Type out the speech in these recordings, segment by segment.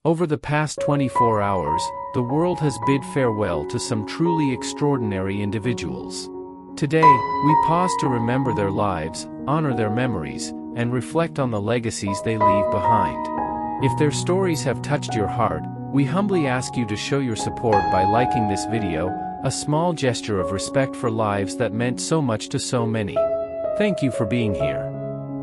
Over the past 24 hours, the world has bid farewell to some truly extraordinary individuals. Today, we pause to remember their lives, honor their memories, and reflect on the legacies they leave behind. If their stories have touched your heart, we humbly ask you to show your support by liking this video, a small gesture of respect for lives that meant so much to so many. Thank you for being here.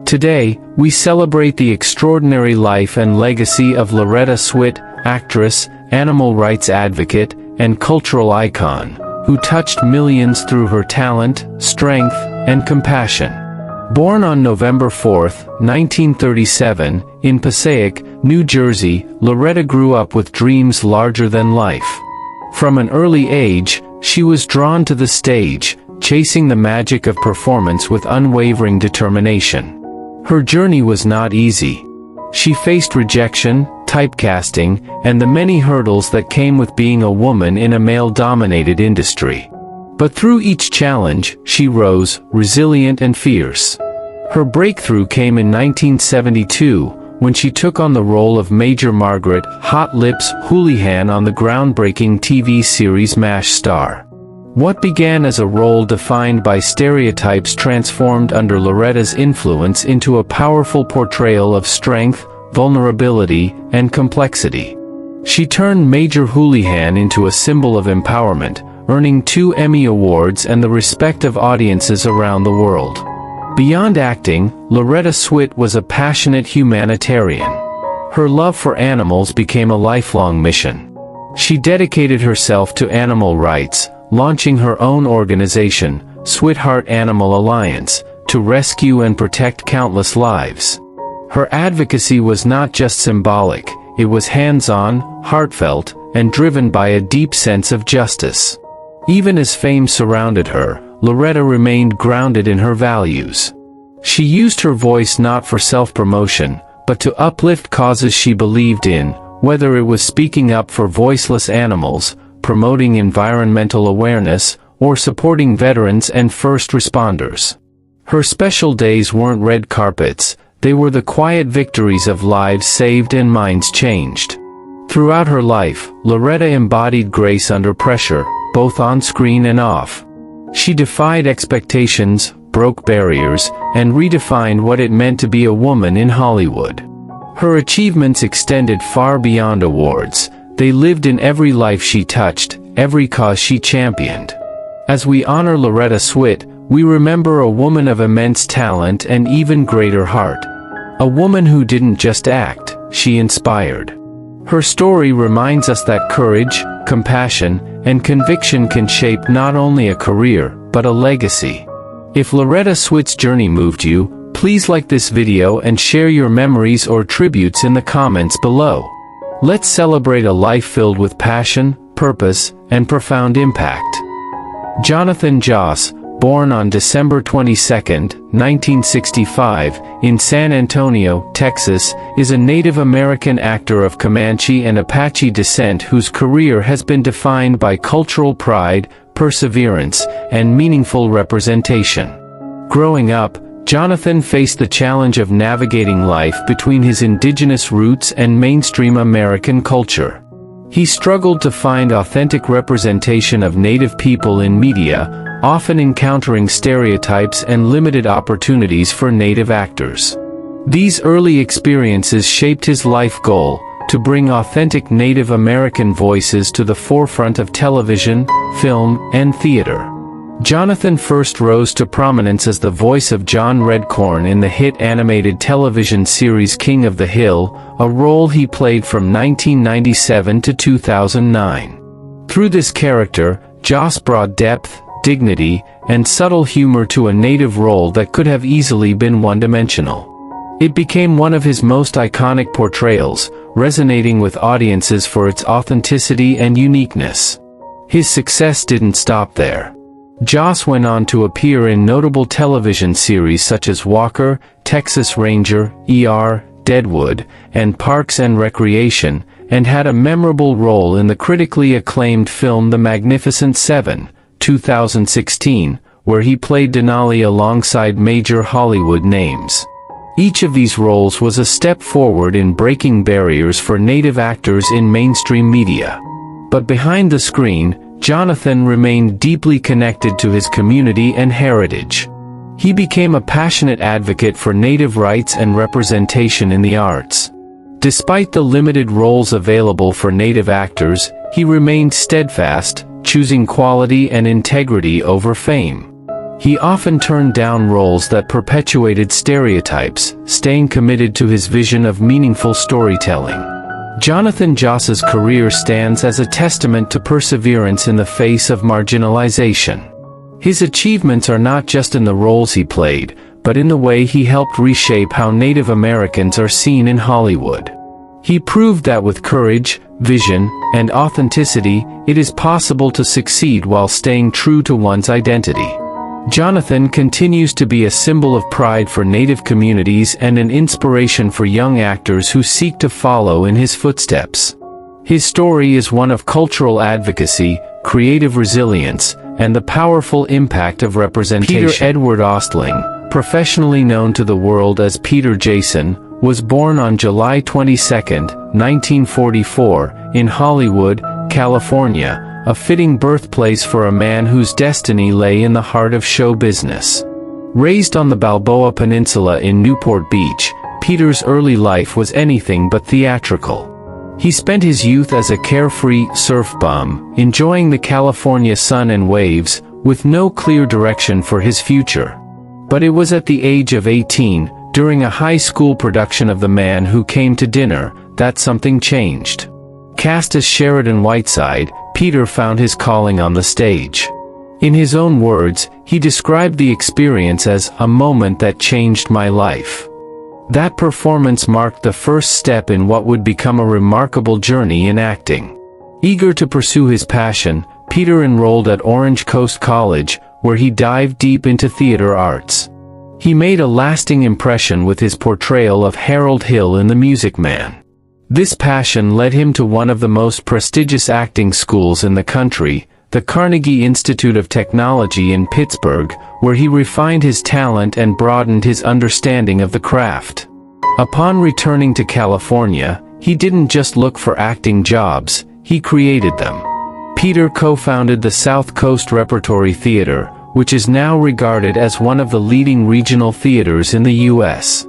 Today, we celebrate the extraordinary life and legacy of Loretta Swit, actress, animal rights advocate, and cultural icon, who touched millions through her talent, strength, and compassion. Born on November 4, 1937, in Passaic, New Jersey, Loretta grew up with dreams larger than life. From an early age, she was drawn to the stage, chasing the magic of performance with unwavering determination. Her journey was not easy. She faced rejection, typecasting, and the many hurdles that came with being a woman in a male-dominated industry. But through each challenge, she rose, resilient and fierce. Her breakthrough came in 1972, when she took on the role of Major Margaret "Hot Lips" Houlihan on the groundbreaking TV series MASH star. What began as a role defined by stereotypes transformed under Loretta's influence into a powerful portrayal of strength, vulnerability, and complexity. She turned Major Houlihan into a symbol of empowerment, earning 2 Emmy Awards and the respect of audiences around the world. Beyond acting, Loretta Swit was a passionate humanitarian. Her love for animals became a lifelong mission. She dedicated herself to animal rights, launching her own organization, Sweetheart Animal Alliance, to rescue and protect countless lives. Her advocacy was not just symbolic, it was hands-on, heartfelt, and driven by a deep sense of justice. Even as fame surrounded her, Loretta remained grounded in her values. She used her voice not for self-promotion, but to uplift causes she believed in, whether it was speaking up for voiceless animals, promoting environmental awareness, or supporting veterans and first responders. Her special days weren't red carpets, they were the quiet victories of lives saved and minds changed. Throughout her life, Loretta embodied grace under pressure, both on screen and off. She defied expectations, broke barriers, and redefined what it meant to be a woman in Hollywood. Her achievements extended far beyond awards. They lived in every life she touched, every cause she championed. As we honor Loretta Swit, we remember a woman of immense talent and even greater heart. A woman who didn't just act, she inspired. Her story reminds us that courage, compassion, and conviction can shape not only a career, but a legacy. If Loretta Swit's journey moved you, please like this video and share your memories or tributes in the comments below. Let's celebrate a life filled with passion, purpose, and profound impact. Jonathan Joss, born on December 22, 1965, in San Antonio, Texas, is a Native American actor of Comanche and Apache descent whose career has been defined by cultural pride, perseverance, and meaningful representation. Growing up, Jonathan faced the challenge of navigating life between his indigenous roots and mainstream American culture. He struggled to find authentic representation of Native people in media, often encountering stereotypes and limited opportunities for Native actors. These early experiences shaped his life goal, to bring authentic Native American voices to the forefront of television, film, and theater. Jonathan first rose to prominence as the voice of John Redcorn in the hit animated television series King of the Hill, a role he played from 1997 to 2009. Through this character, Joss brought depth, dignity, and subtle humor to a Native role that could have easily been one-dimensional. It became one of his most iconic portrayals, resonating with audiences for its authenticity and uniqueness. His success didn't stop there. Joss went on to appear in notable television series such as Walker, Texas Ranger, ER, Deadwood, and Parks and Recreation, and had a memorable role in the critically acclaimed film The Magnificent Seven, 2016, where he played Denali alongside major Hollywood names. Each of these roles was a step forward in breaking barriers for Native actors in mainstream media. But behind the screen, Jonathan remained deeply connected to his community and heritage. He became a passionate advocate for Native rights and representation in the arts. Despite the limited roles available for Native actors, he remained steadfast, choosing quality and integrity over fame. He often turned down roles that perpetuated stereotypes, staying committed to his vision of meaningful storytelling. Jonathan Joss's career stands as a testament to perseverance in the face of marginalization. His achievements are not just in the roles he played, but in the way he helped reshape how Native Americans are seen in Hollywood. He proved that with courage, vision, and authenticity, it is possible to succeed while staying true to one's identity. Jonathan continues to be a symbol of pride for Native communities and an inspiration for young actors who seek to follow in his footsteps. His story is one of cultural advocacy, creative resilience, and the powerful impact of representation. Peter Edward Ostling, professionally known to the world as Peter Jason, was born on July 22, 1944, in Hollywood, California, a fitting birthplace for a man whose destiny lay in the heart of show business. Raised on the Balboa Peninsula in Newport Beach, Peter's early life was anything but theatrical. He spent his youth as a carefree surf bum, enjoying the California sun and waves, with no clear direction for his future. But it was at the age of 18, during a high school production of The Man Who Came to Dinner, that something changed. Cast as Sheridan Whiteside, Peter found his calling on the stage. In his own words, he described the experience as a moment that changed my life. That performance marked the first step in what would become a remarkable journey in acting. Eager to pursue his passion, Peter enrolled at Orange Coast College, where he dived deep into theater arts. He made a lasting impression with his portrayal of Harold Hill in The Music Man. This passion led him to one of the most prestigious acting schools in the country, the Carnegie Institute of Technology in Pittsburgh, where he refined his talent and broadened his understanding of the craft. Upon returning to California, he didn't just look for acting jobs, he created them. Peter co-founded the South Coast Repertory Theater, which is now regarded as one of the leading regional theaters in the U.S.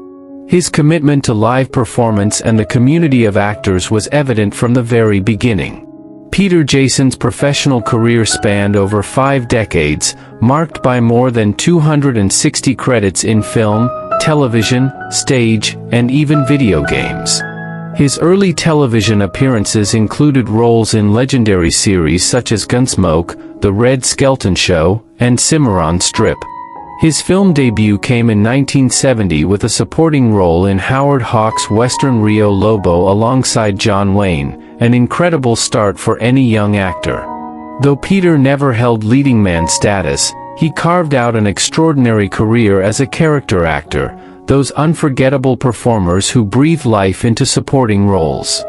His commitment to live performance and the community of actors was evident from the very beginning. Peter Jason's professional career spanned over 5 decades, marked by more than 260 credits in film, television, stage, and even video games. His early television appearances included roles in legendary series such as Gunsmoke, The Red Skelton Show, and Cimarron Strip. His film debut came in 1970 with a supporting role in Howard Hawks' Western Rio Lobo alongside John Wayne, an incredible start for any young actor. Though Peter never held leading man status, he carved out an extraordinary career as a character actor, those unforgettable performers who breathe life into supporting roles.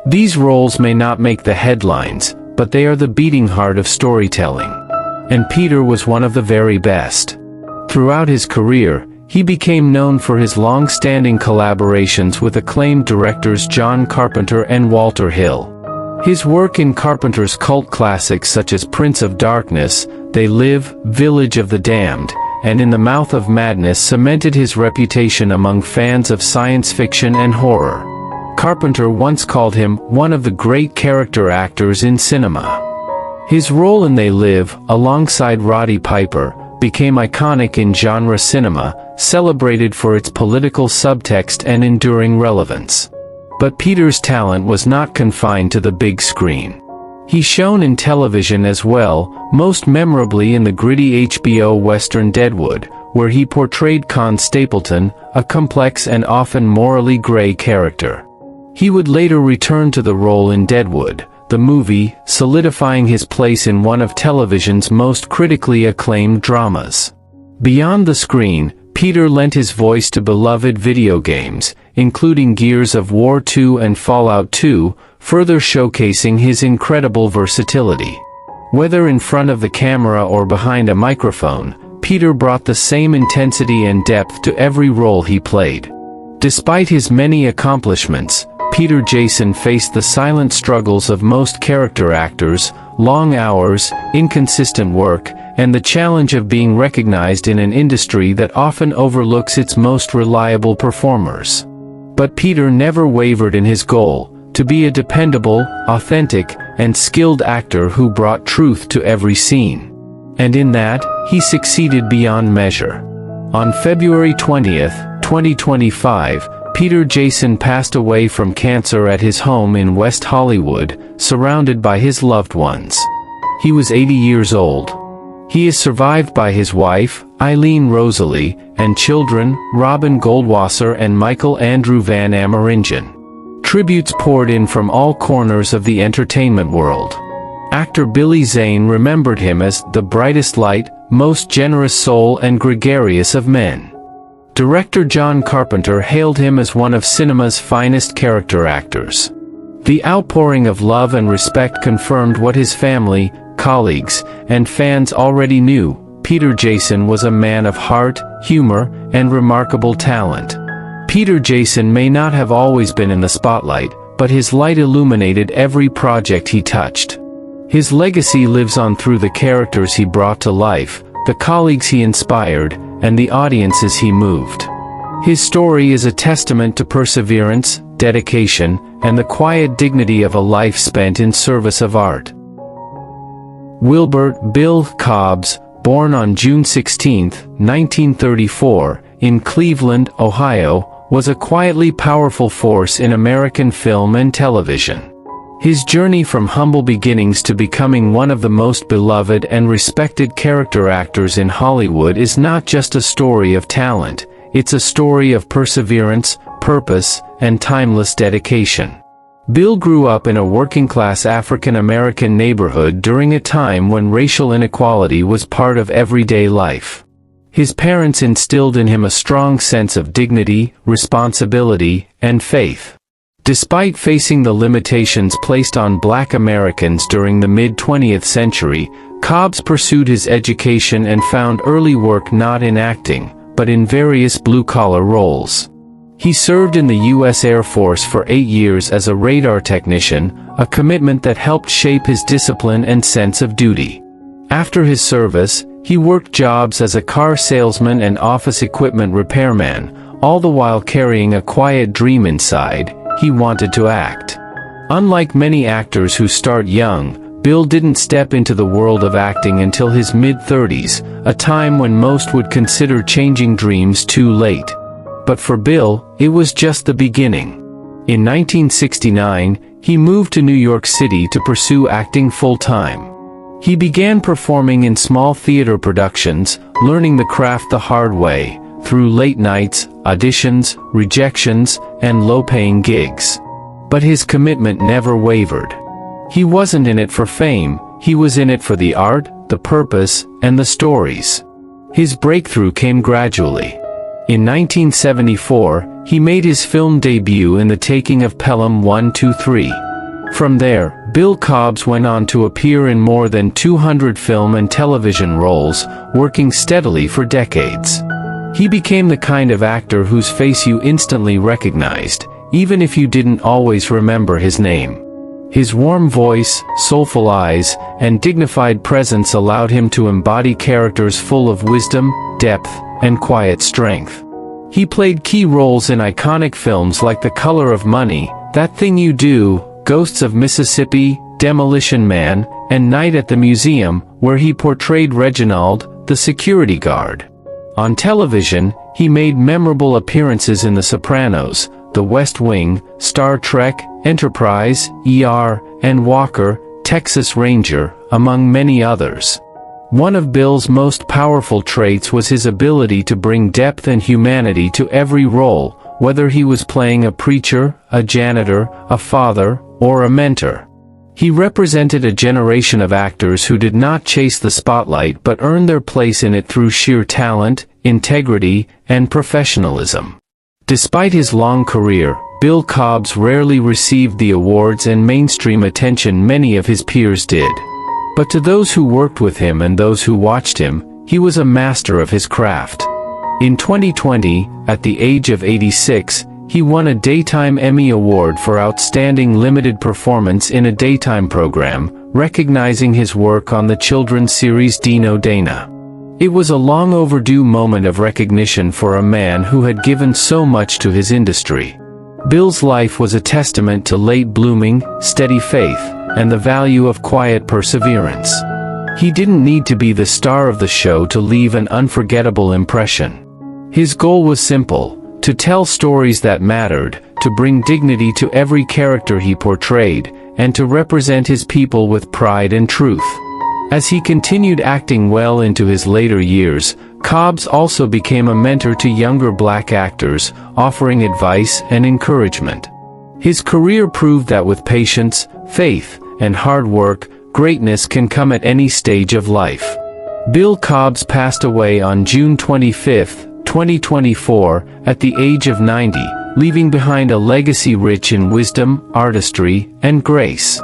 These roles may not make the headlines, but they are the beating heart of storytelling. And Peter was one of the very best. Throughout his career, he became known for his long-standing collaborations with acclaimed directors John Carpenter and Walter Hill. His work in Carpenter's cult classics such as Prince of Darkness, They Live, Village of the Damned, and In the Mouth of Madness cemented his reputation among fans of science fiction and horror. Carpenter once called him one of the great character actors in cinema. His role in They Live, alongside Roddy Piper, became iconic in genre cinema, celebrated for its political subtext and enduring relevance. But Peter's talent was not confined to the big screen. He shone in television as well, most memorably in the gritty HBO western Deadwood, where he portrayed Con Stapleton, a complex and often morally gray character. He would later return to the role in Deadwood, the movie, solidifying his place in one of television's most critically acclaimed dramas. Beyond the screen, Peter lent his voice to beloved video games, including Gears of War 2 and Fallout 2, further showcasing his incredible versatility. Whether in front of the camera or behind a microphone, Peter brought the same intensity and depth to every role he played. Despite his many accomplishments, Peter Jason faced the silent struggles of most character actors: long hours, inconsistent work, and the challenge of being recognized in an industry that often overlooks its most reliable performers. But Peter never wavered in his goal to be a dependable, authentic, and skilled actor who brought truth to every scene. And in that, he succeeded beyond measure. On February 20th, 2025, Peter Jason passed away from cancer at his home in West Hollywood, surrounded by his loved ones. He was 80 years old. He is survived by his wife, Eileen Rosalie, and children, Robin Goldwasser and Michael Andrew Van Ameringen. Tributes poured in from all corners of the entertainment world. Actor Billy Zane remembered him as the brightest light, most generous soul and gregarious of men. Director John Carpenter hailed him as one of cinema's finest character actors. The outpouring of love and respect confirmed what his family, colleagues, and fans already knew: Peter Jason was a man of heart, humor, and remarkable talent. Peter Jason may not have always been in the spotlight, but his light illuminated every project he touched. His legacy lives on through the characters he brought to life, the colleagues he inspired, and the audiences he moved. His story is a testament to perseverance, dedication, and the quiet dignity of a life spent in service of art. Wilbert "Bill" Cobbs, born on June 16, 1934, in Cleveland, Ohio, was a quietly powerful force in American film and television. His journey from humble beginnings to becoming one of the most beloved and respected character actors in Hollywood is not just a story of talent, it's a story of perseverance, purpose, and timeless dedication. Bill grew up in a working-class African-American neighborhood during a time when racial inequality was part of everyday life. His parents instilled in him a strong sense of dignity, responsibility, and faith. Despite facing the limitations placed on Black Americans during the mid-20th century, Cobbs pursued his education and found early work not in acting, but in various blue-collar roles. He served in the U.S. Air Force for 8 years as a radar technician, a commitment that helped shape his discipline and sense of duty. After his service, he worked jobs as a car salesman and office equipment repairman, all the while carrying a quiet dream inside: he wanted to act. Unlike many actors who start young, Bill didn't step into the world of acting until his mid-30s, a time when most would consider changing dreams too late. But for Bill, it was just the beginning. In 1969, he moved to New York City to pursue acting full-time. He began performing in small theater productions, learning the craft the hard way, through late nights, auditions, rejections, and low-paying gigs. But his commitment never wavered. He wasn't in it for fame, he was in it for the art, the purpose, and the stories. His breakthrough came gradually. In 1974, he made his film debut in The Taking of Pelham 123. From there, Bill Cobbs went on to appear in more than 200 film and television roles, working steadily for decades. He became the kind of actor whose face you instantly recognized, even if you didn't always remember his name. His warm voice, soulful eyes, and dignified presence allowed him to embody characters full of wisdom, depth, and quiet strength. He played key roles in iconic films like The Color of Money, That Thing You Do, Ghosts of Mississippi, Demolition Man, and Night at the Museum, where he portrayed Reginald, the security guard. On television, he made memorable appearances in The Sopranos, The West Wing, Star Trek, Enterprise, ER, and Walker, Texas Ranger, among many others. One of Bill's most powerful traits was his ability to bring depth and humanity to every role, whether he was playing a preacher, a janitor, a father, or a mentor. He represented a generation of actors who did not chase the spotlight but earned their place in it through sheer talent, integrity, and professionalism. Despite his long career, Bill Cobbs rarely received the awards and mainstream attention many of his peers did. But to those who worked with him and those who watched him, he was a master of his craft. In 2020, at the age of 86, He won a Daytime Emmy Award for Outstanding Limited Performance in a Daytime Program, recognizing his work on the children's series Dino Dana. It was a long overdue moment of recognition for a man who had given so much to his industry. Bill's life was a testament to late blooming, steady faith, and the value of quiet perseverance. He didn't need to be the star of the show to leave an unforgettable impression. His goal was simple: to tell stories that mattered, to bring dignity to every character he portrayed, and to represent his people with pride and truth. As he continued acting well into his later years, Cobbs also became a mentor to younger black actors, offering advice and encouragement. His career proved that with patience, faith, and hard work, greatness can come at any stage of life. Bill Cobbs passed away on June 25, 2024, at the age of 90, leaving behind a legacy rich in wisdom, artistry, and grace.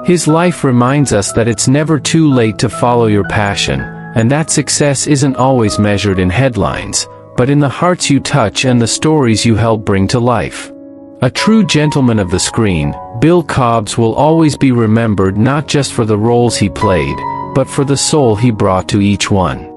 His life reminds us that it's never too late to follow your passion, and that success isn't always measured in headlines, but in the hearts you touch and the stories you help bring to life. A true gentleman of the screen, Bill Cobbs will always be remembered not just for the roles he played, but for the soul he brought to each one.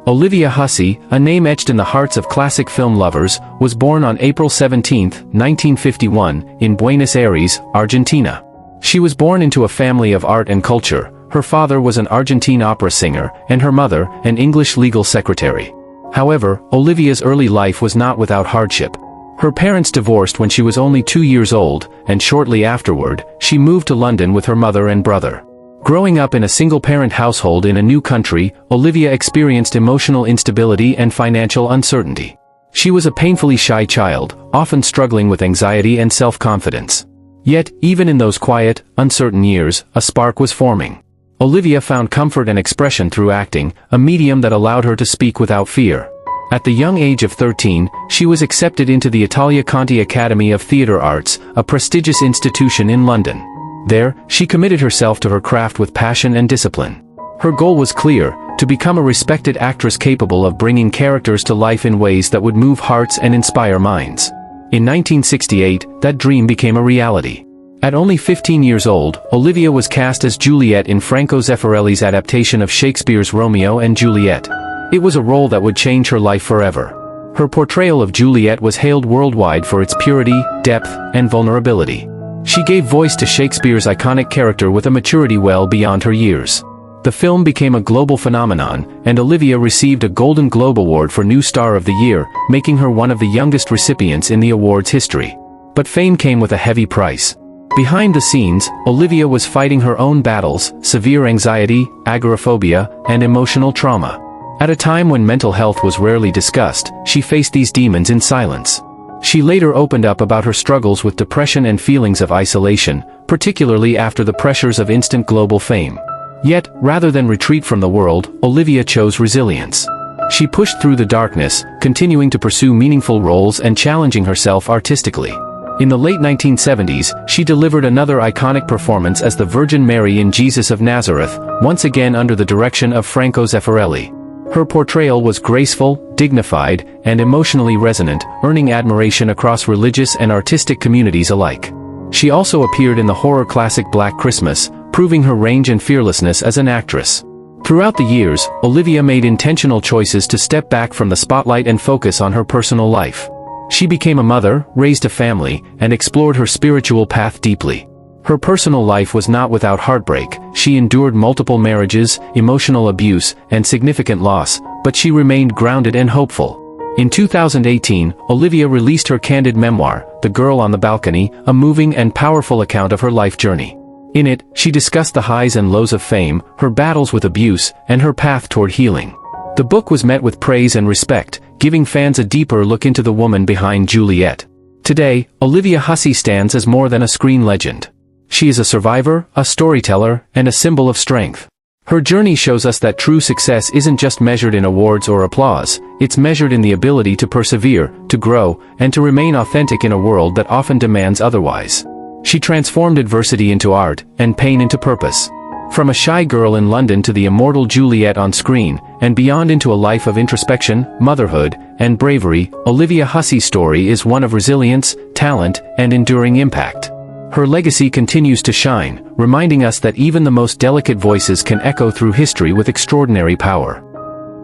Olivia Hussey, a name etched in the hearts of classic film lovers, was born on April 17, 1951, in Buenos Aires, Argentina. She was born into a family of art and culture. Her father was an Argentine opera singer, and her mother, an English legal secretary. However, Olivia's early life was not without hardship. Her parents divorced when she was only 2 years old, and shortly afterward, she moved to London with her mother and brother. Growing up in a single-parent household in a new country, Olivia experienced emotional instability and financial uncertainty. She was a painfully shy child, often struggling with anxiety and self-confidence. Yet, even in those quiet, uncertain years, a spark was forming. Olivia found comfort and expression through acting, a medium that allowed her to speak without fear. At the young age of 13, she was accepted into the Italia Conti Academy of Theatre Arts, a prestigious institution in London. There, she committed herself to her craft with passion and discipline. Her goal was clear: to become a respected actress capable of bringing characters to life in ways that would move hearts and inspire minds. In 1968, that dream became a reality. At only 15 years old, Olivia was cast as Juliet in Franco Zeffirelli's adaptation of Shakespeare's Romeo and Juliet. It was a role that would change her life forever. Her portrayal of Juliet was hailed worldwide for its purity, depth, and vulnerability. She gave voice to Shakespeare's iconic character with a maturity well beyond her years. The film became a global phenomenon, and Olivia received a Golden Globe Award for New Star of the Year, making her one of the youngest recipients in the award's history. But fame came with a heavy price. Behind the scenes, Olivia was fighting her own battles: severe anxiety, agoraphobia, and emotional trauma. At a time when mental health was rarely discussed, she faced these demons in silence. She later opened up about her struggles with depression and feelings of isolation, particularly after the pressures of instant global fame. Yet, rather than retreat from the world, Olivia chose resilience. She pushed through the darkness, continuing to pursue meaningful roles and challenging herself artistically. In the late 1970s, she delivered another iconic performance as the Virgin Mary in Jesus of Nazareth, once again under the direction of Franco Zeffirelli. Her portrayal was graceful, dignified, and emotionally resonant, earning admiration across religious and artistic communities alike. She also appeared in the horror classic Black Christmas, proving her range and fearlessness as an actress. Throughout the years, Olivia made intentional choices to step back from the spotlight and focus on her personal life. She became a mother, raised a family, and explored her spiritual path deeply. Her personal life was not without heartbreak. She endured multiple marriages, emotional abuse, and significant loss, but she remained grounded and hopeful. In 2018, Olivia released her candid memoir, The Girl on the Balcony, a moving and powerful account of her life journey. In it, she discussed the highs and lows of fame, her battles with abuse, and her path toward healing. The book was met with praise and respect, giving fans a deeper look into the woman behind Juliet. Today, Olivia Hussey stands as more than a screen legend. She is a survivor, a storyteller, and a symbol of strength. Her journey shows us that true success isn't just measured in awards or applause, it's measured in the ability to persevere, to grow, and to remain authentic in a world that often demands otherwise. She transformed adversity into art, and pain into purpose. From a shy girl in London to the immortal Juliet on screen, and beyond into a life of introspection, motherhood, and bravery, Olivia Hussey's story is one of resilience, talent, and enduring impact. Her legacy continues to shine, reminding us that even the most delicate voices can echo through history with extraordinary power.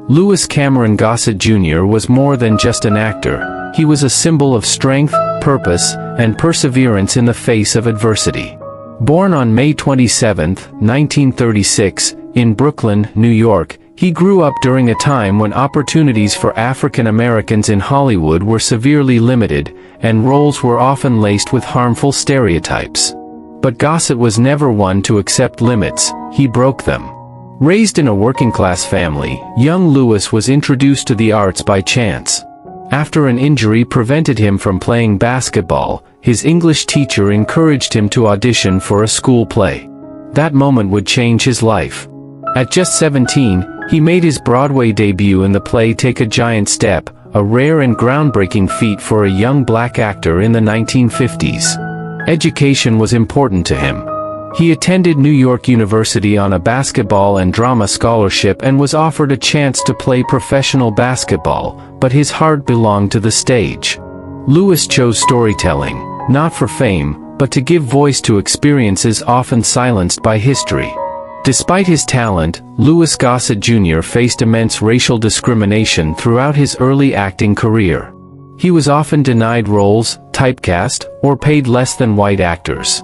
Lewis Cameron Gossett Jr. was more than just an actor. He was a symbol of strength, purpose, and perseverance in the face of adversity. Born on May 27, 1936, in Brooklyn, New York, he grew up during a time when opportunities for African Americans in Hollywood were severely limited, and roles were often laced with harmful stereotypes. But Gossett was never one to accept limits, he broke them. Raised in a working-class family, young Lewis was introduced to the arts by chance. After an injury prevented him from playing basketball, his English teacher encouraged him to audition for a school play. That moment would change his life. At just 17, he made his Broadway debut in the play Take a Giant Step, a rare and groundbreaking feat for a young black actor in the 1950s. Education was important to him. He attended New York University on a basketball and drama scholarship and was offered a chance to play professional basketball, but his heart belonged to the stage. Lewis chose storytelling, not for fame, but to give voice to experiences often silenced by history. Despite his talent, Lewis Gossett Jr. faced immense racial discrimination throughout his early acting career. He was often denied roles, typecast, or paid less than white actors.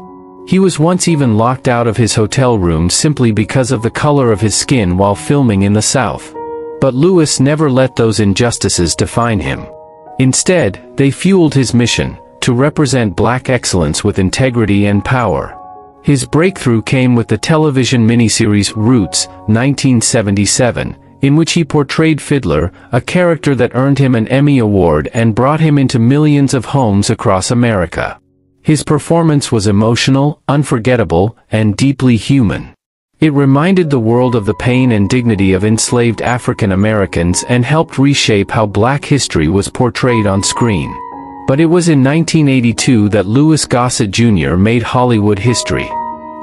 He was once even locked out of his hotel room simply because of the color of his skin while filming in the South. But Lewis never let those injustices define him. Instead, they fueled his mission, to represent black excellence with integrity and power. His breakthrough came with the television miniseries Roots, 1977, in which he portrayed Fiddler, a character that earned him an Emmy Award and brought him into millions of homes across America. His performance was emotional, unforgettable, and deeply human. It reminded the world of the pain and dignity of enslaved African Americans and helped reshape how black history was portrayed on screen. But it was in 1982 that Lewis Gossett Jr. made Hollywood history.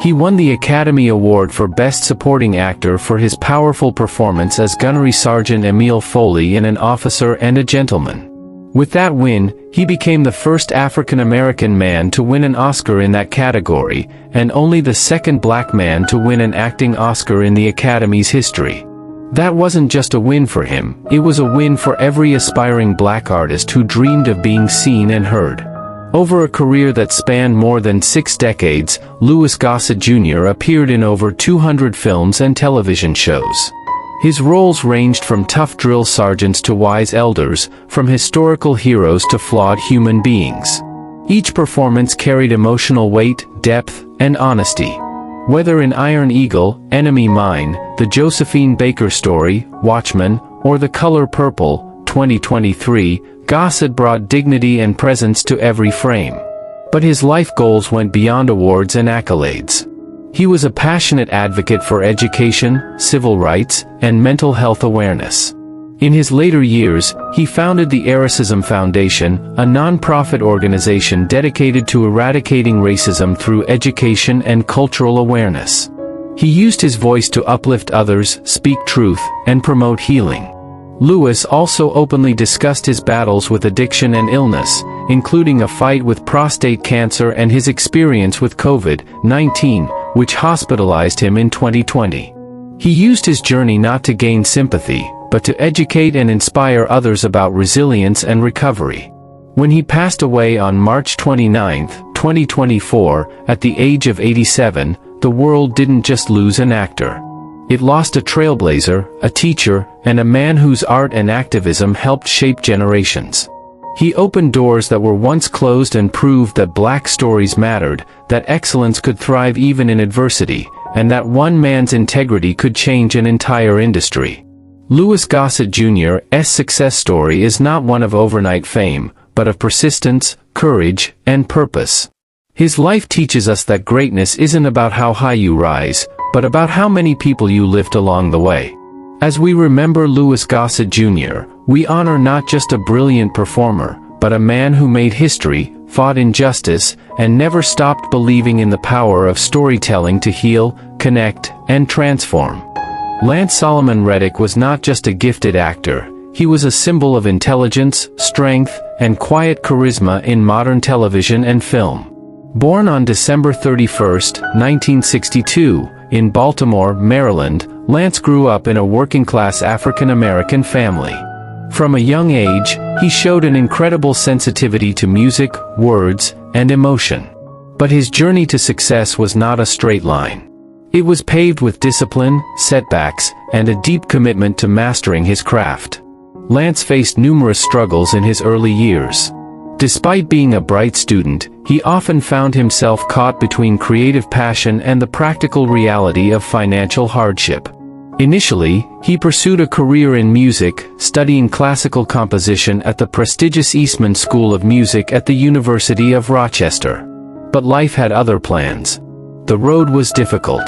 He won the Academy Award for Best Supporting Actor for his powerful performance as Gunnery Sergeant Emil Foley in An Officer and a Gentleman. With that win, he became the first African-American man to win an Oscar in that category, and only the second black man to win an acting Oscar in the Academy's history. That wasn't just a win for him, it was a win for every aspiring black artist who dreamed of being seen and heard. Over a career that spanned more than 6 decades, Lewis Gossett Jr. appeared in over 200 films and television shows. His roles ranged from tough drill sergeants to wise elders, from historical heroes to flawed human beings. Each performance carried emotional weight, depth, and honesty. Whether in Iron Eagle, Enemy Mine, The Josephine Baker Story, Watchmen, or The Color Purple, 2023, Gossett brought dignity and presence to every frame. But his life goals went beyond awards and accolades. He was a passionate advocate for education, civil rights, and mental health awareness. In his later years, he founded the Eracism Foundation, a non-profit organization dedicated to eradicating racism through education and cultural awareness. He used his voice to uplift others, speak truth, and promote healing. Lewis also openly discussed his battles with addiction and illness, including a fight with prostate cancer and his experience with COVID-19, which hospitalized him in 2020. He used his journey not to gain sympathy, but to educate and inspire others about resilience and recovery. When he passed away on March 29, 2024, at the age of 87, the world didn't just lose an actor. It lost a trailblazer, a teacher, and a man whose art and activism helped shape generations. He opened doors that were once closed and proved that black stories mattered, that excellence could thrive even in adversity, and that one man's integrity could change an entire industry. Lewis Gossett Jr.'s success story is not one of overnight fame, but of persistence, courage, and purpose. His life teaches us that greatness isn't about how high you rise, but about how many people you lift along the way. As we remember Lewis Gossett Jr., we honor not just a brilliant performer, but a man who made history, fought injustice, and never stopped believing in the power of storytelling to heal, connect, and transform. Lance Solomon Reddick was not just a gifted actor, he was a symbol of intelligence, strength, and quiet charisma in modern television and film. Born on December 31, 1962, in Baltimore, Maryland, Lance grew up in a working-class African-American family. From a young age, he showed an incredible sensitivity to music, words, and emotion. But his journey to success was not a straight line. It was paved with discipline, setbacks, and a deep commitment to mastering his craft. Lance faced numerous struggles in his early years. Despite being a bright student, he often found himself caught between creative passion and the practical reality of financial hardship. Initially, he pursued a career in music, studying classical composition at the prestigious Eastman School of Music at the University of Rochester. But life had other plans. The road was difficult.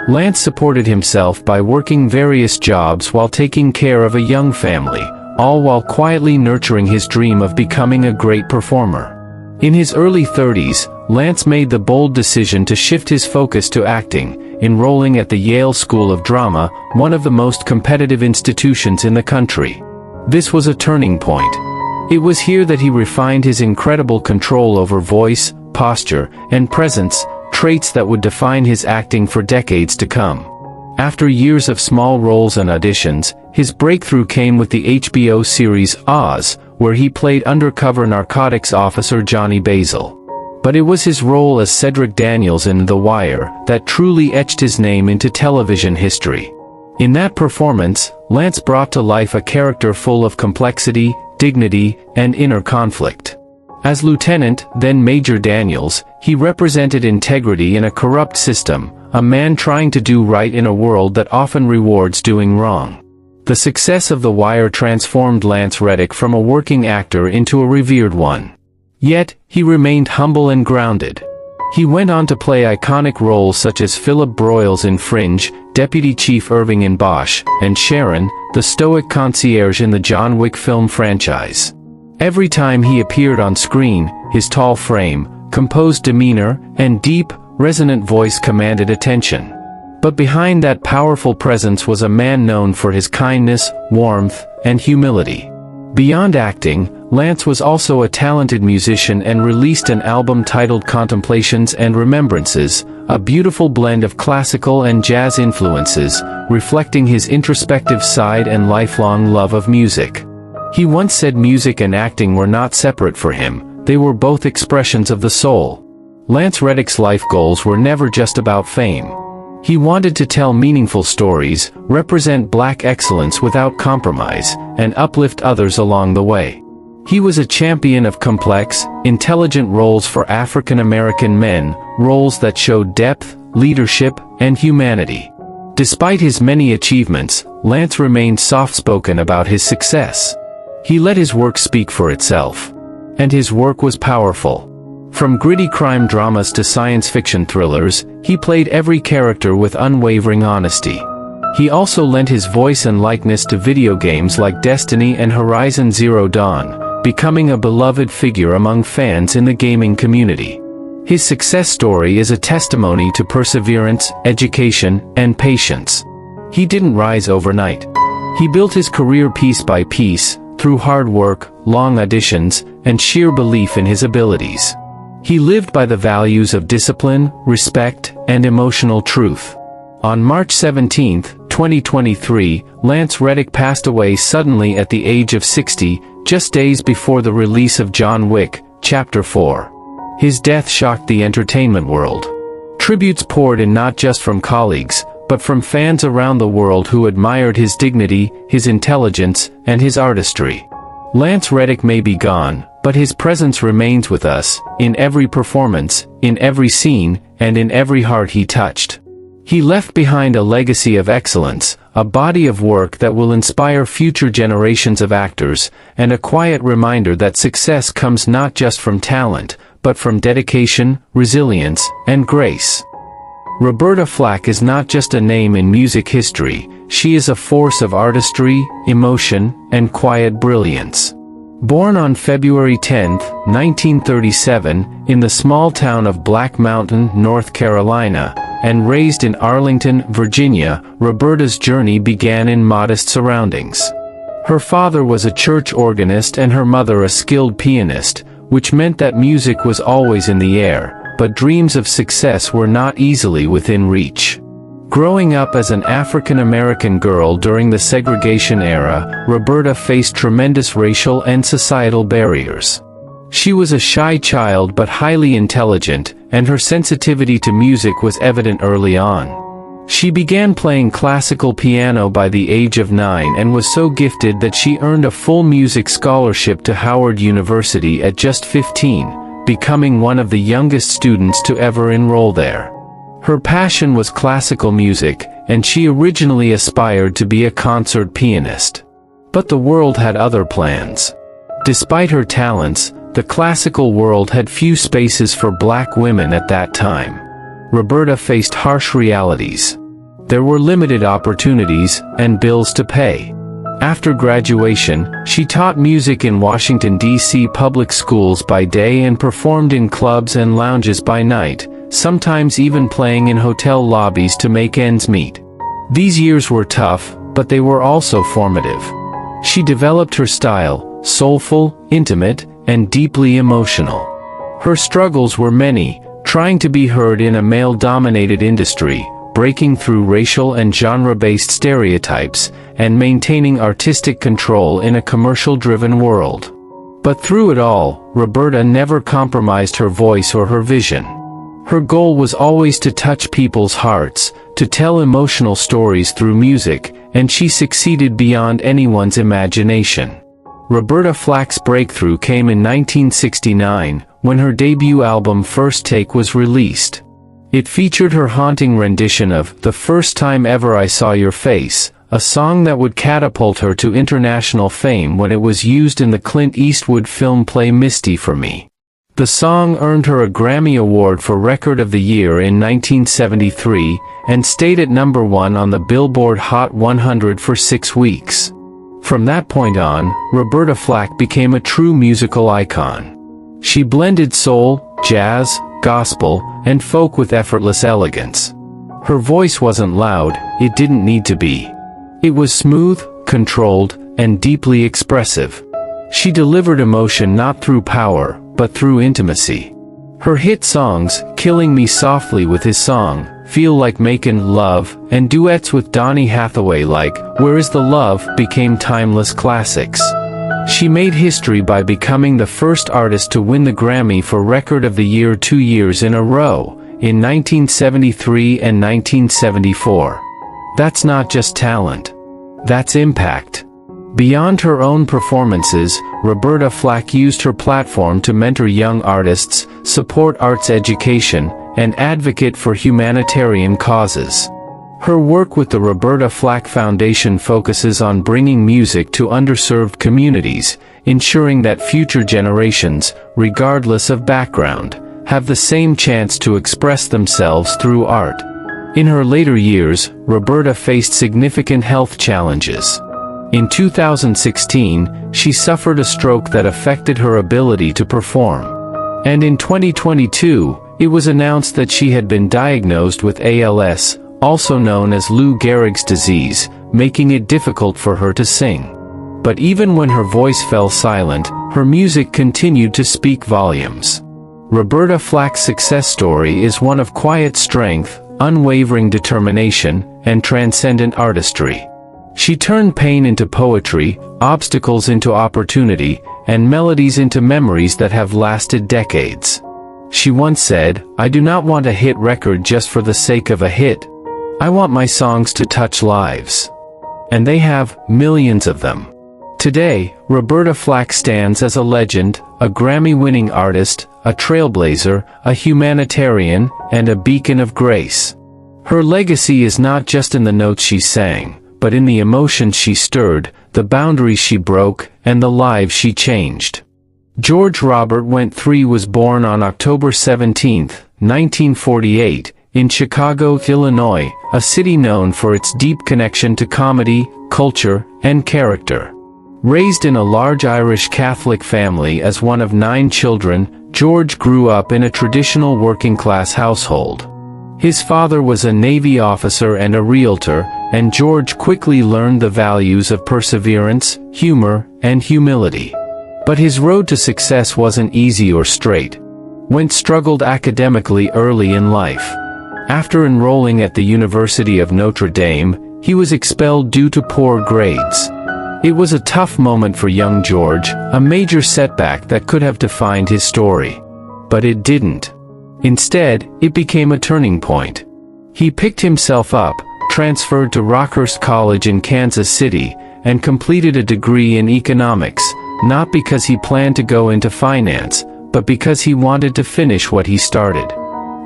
Lance supported himself by working various jobs while taking care of a young family, all while quietly nurturing his dream of becoming a great performer. In his early 30s, Lance made the bold decision to shift his focus to acting, enrolling at the Yale School of Drama, one of the most competitive institutions in the country. This was a turning point. It was here that he refined his incredible control over voice, posture, and presence, traits that would define his acting for decades to come. After years of small roles and auditions, his breakthrough came with the HBO series Oz, where he played undercover narcotics officer Johnny Basil. But it was his role as Cedric Daniels in The Wire that truly etched his name into television history. In that performance, Lance brought to life a character full of complexity, dignity, and inner conflict. As Lieutenant, then Major Daniels, he represented integrity in a corrupt system, a man trying to do right in a world that often rewards doing wrong. The success of The Wire transformed Lance Reddick from a working actor into a revered one. Yet, he remained humble and grounded. He went on to play iconic roles such as Philip Broyles in Fringe, Deputy Chief Irving in Bosch, and Sharon, the stoic concierge in the John Wick film franchise. Every time he appeared on screen, his tall frame, composed demeanor, and deep, resonant voice commanded attention. But behind that powerful presence was a man known for his kindness, warmth, and humility. Beyond acting, Lance was also a talented musician and released an album titled Contemplations and Remembrances, a beautiful blend of classical and jazz influences, reflecting his introspective side and lifelong love of music. He once said music and acting were not separate for him, they were both expressions of the soul. Lance Reddick's life goals were never just about fame. He wanted to tell meaningful stories, represent Black excellence without compromise, and uplift others along the way. He was a champion of complex, intelligent roles for African American men, roles that showed depth, leadership, and humanity. Despite his many achievements, Lance remained soft-spoken about his success. He let his work speak for itself. And his work was powerful. From gritty crime dramas to science fiction thrillers, he played every character with unwavering honesty. He also lent his voice and likeness to video games like Destiny and Horizon Zero Dawn, becoming a beloved figure among fans in the gaming community. His success story is a testimony to perseverance, education, and patience. He didn't rise overnight. He built his career piece by piece, through hard work, long auditions, and sheer belief in his abilities. He lived by the values of discipline, respect, and emotional truth. On March 17, 2023, Lance Reddick passed away suddenly at the age of 60, just days before the release of John Wick, Chapter 4. His death shocked the entertainment world. Tributes poured in not just from colleagues, but from fans around the world who admired his dignity, his intelligence, and his artistry. Lance Reddick may be gone, but his presence remains with us, in every performance, in every scene, and in every heart he touched. He left behind a legacy of excellence, a body of work that will inspire future generations of actors, and a quiet reminder that success comes not just from talent, but from dedication, resilience, and grace. Roberta Flack is not just a name in music history, she is a force of artistry, emotion, and quiet brilliance. Born on February 10, 1937, in the small town of Black Mountain, North Carolina, and raised in Arlington, Virginia, Roberta's journey began in modest surroundings. Her father was a church organist and her mother a skilled pianist, which meant that music was always in the air, but dreams of success were not easily within reach. Growing up as an African-American girl during the segregation era, Roberta faced tremendous racial and societal barriers. She was a shy child but highly intelligent, and her sensitivity to music was evident early on. She began playing classical piano by the age of 9 and was so gifted that she earned a full music scholarship to Howard University at just 15, becoming one of the youngest students to ever enroll there. Her passion was classical music, and she originally aspired to be a concert pianist. But the world had other plans. Despite her talents, the classical world had few spaces for black women at that time. Roberta faced harsh realities. There were limited opportunities, and bills to pay. After graduation, she taught music in Washington, D.C. public schools by day and performed in clubs and lounges by night, sometimes even playing in hotel lobbies to make ends meet. These years were tough, but they were also formative. She developed her style, soulful, intimate, and deeply emotional. Her struggles were many, trying to be heard in a male-dominated industry, breaking through racial and genre-based stereotypes, and maintaining artistic control in a commercial-driven world. But through it all, Roberta never compromised her voice or her vision. Her goal was always to touch people's hearts, to tell emotional stories through music, and she succeeded beyond anyone's imagination. Roberta Flack's breakthrough came in 1969, when her debut album First Take was released. It featured her haunting rendition of "The First Time Ever I Saw Your Face," a song that would catapult her to international fame when it was used in the Clint Eastwood film play Misty for Me. The song earned her a Grammy Award for Record of the Year in 1973, and stayed at #1 on the Billboard Hot 100 for 6 weeks. From that point on, Roberta Flack became a true musical icon. She blended soul, jazz, gospel, and folk with effortless elegance. Her voice wasn't loud, it didn't need to be. It was smooth, controlled, and deeply expressive. She delivered emotion not through power, but through intimacy. Her hit songs, Killing Me Softly with His Song, Feel Like Makin' Love, and duets with Donny Hathaway like Where Is the Love became timeless classics. She made history by becoming the first artist to win the Grammy for Record of the Year 2 years in a row, in 1973 and 1974. That's not just talent. That's impact. Beyond her own performances, Roberta Flack used her platform to mentor young artists, support arts education, and advocate for humanitarian causes. Her work with the Roberta Flack Foundation focuses on bringing music to underserved communities, ensuring that future generations, regardless of background, have the same chance to express themselves through art. In her later years, Roberta faced significant health challenges. In 2016, she suffered a stroke that affected her ability to perform. And in 2022, it was announced that she had been diagnosed with ALS, also known as Lou Gehrig's disease, making it difficult for her to sing. But even when her voice fell silent, her music continued to speak volumes. Roberta Flack's success story is one of quiet strength, unwavering determination, and transcendent artistry. She turned pain into poetry, obstacles into opportunity, and melodies into memories that have lasted decades. She once said, "I do not want a hit record just for the sake of a hit. I want my songs to touch lives." And they have, millions of them. Today, Roberta Flack stands as a legend, a Grammy-winning artist, a trailblazer, a humanitarian, and a beacon of grace. Her legacy is not just in the notes she sang, but in the emotions she stirred, the boundaries she broke, and the lives she changed. George Robert Went III was born on October 17, 1948, in Chicago, Illinois, a city known for its deep connection to comedy, culture, and character. Raised in a large Irish Catholic family as one of 9 children, George grew up in a traditional working-class household. His father was a Navy officer and a realtor, and George quickly learned the values of perseverance, humor, and humility. But his road to success wasn't easy or straight. Went struggled academically early in life. After enrolling at the University of Notre Dame, he was expelled due to poor grades. It was a tough moment for young George, a major setback that could have defined his story. But it didn't. Instead, it became a turning point. He picked himself up, transferred to Rockhurst College in Kansas City, and completed a degree in economics, not because he planned to go into finance, but because he wanted to finish what he started.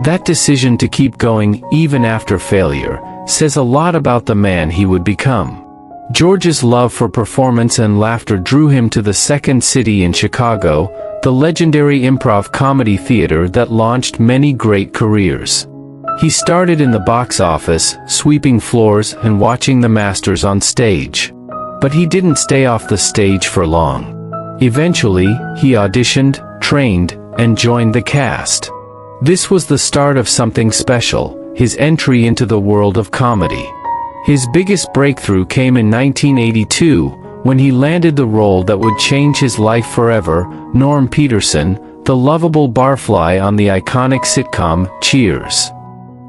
That decision to keep going, even after failure, says a lot about the man he would become. George's love for performance and laughter drew him to the Second City in Chicago, the legendary improv comedy theater that launched many great careers. He started in the box office, sweeping floors and watching the masters on stage. But he didn't stay off the stage for long. Eventually, he auditioned, trained, and joined the cast. This was the start of something special, his entry into the world of comedy. His biggest breakthrough came in 1982, when he landed the role that would change his life forever, Norm Peterson, the lovable barfly on the iconic sitcom, Cheers.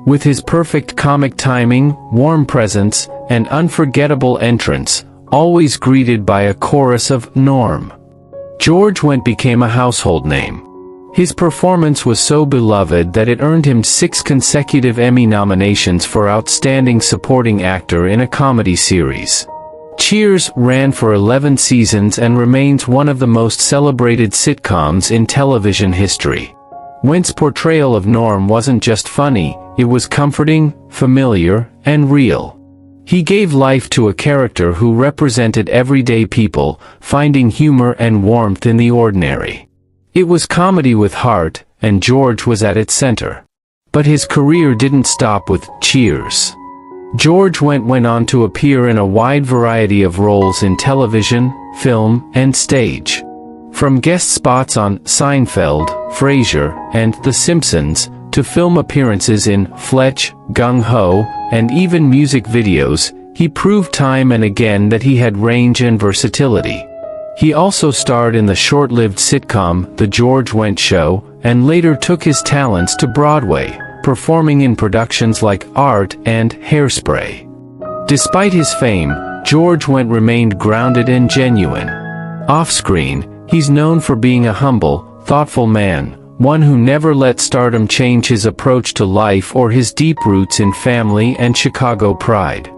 With his perfect comic timing, warm presence, and unforgettable entrance, always greeted by a chorus of "Norm," George Wendt became a household name. His performance was so beloved that it earned him 6 consecutive Emmy nominations for Outstanding Supporting Actor in a Comedy Series. Cheers ran for 11 seasons and remains one of the most celebrated sitcoms in television history. Wendt's portrayal of Norm wasn't just funny, it was comforting, familiar, and real. He gave life to a character who represented everyday people, finding humor and warmth in the ordinary. It was comedy with heart, and George was at its center. But his career didn't stop with Cheers. George Wendt went on to appear in a wide variety of roles in television, film, and stage. From guest spots on Seinfeld, Frasier, and The Simpsons, to film appearances in Fletch, Gung Ho, and even music videos, he proved time and again that he had range and versatility. He also starred in the short-lived sitcom The George Wendt Show, and later took his talents to Broadway, performing in productions like Art and Hairspray. Despite his fame, George Wendt remained grounded and genuine. Off-screen, he's known for being a humble, thoughtful man, one who never let stardom change his approach to life or his deep roots in family and Chicago pride.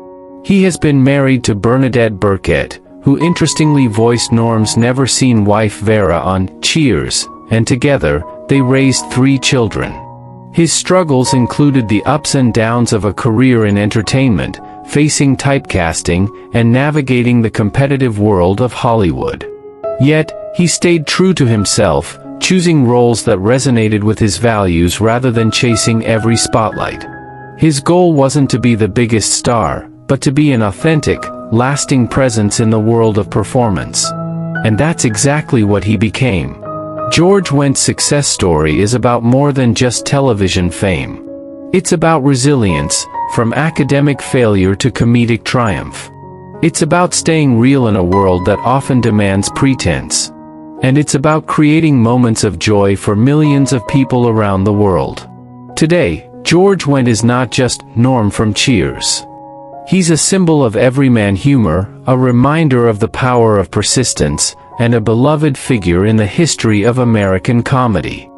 He has been married to Bernadette Burkett, who interestingly voiced Norm's never-seen wife Vera on Cheers, and together, they raised 3 children. His struggles included the ups and downs of a career in entertainment, facing typecasting, and navigating the competitive world of Hollywood. Yet, he stayed true to himself, choosing roles that resonated with his values rather than chasing every spotlight. His goal wasn't to be the biggest star, but to be an authentic, lasting presence in the world of performance. And that's exactly what he became. George Wendt's success story is about more than just television fame. It's about resilience, from academic failure to comedic triumph. It's about staying real in a world that often demands pretense. And it's about creating moments of joy for millions of people around the world. Today, George Wendt is not just Norm from Cheers. He's a symbol of everyman humor, a reminder of the power of persistence, and a beloved figure in the history of American comedy.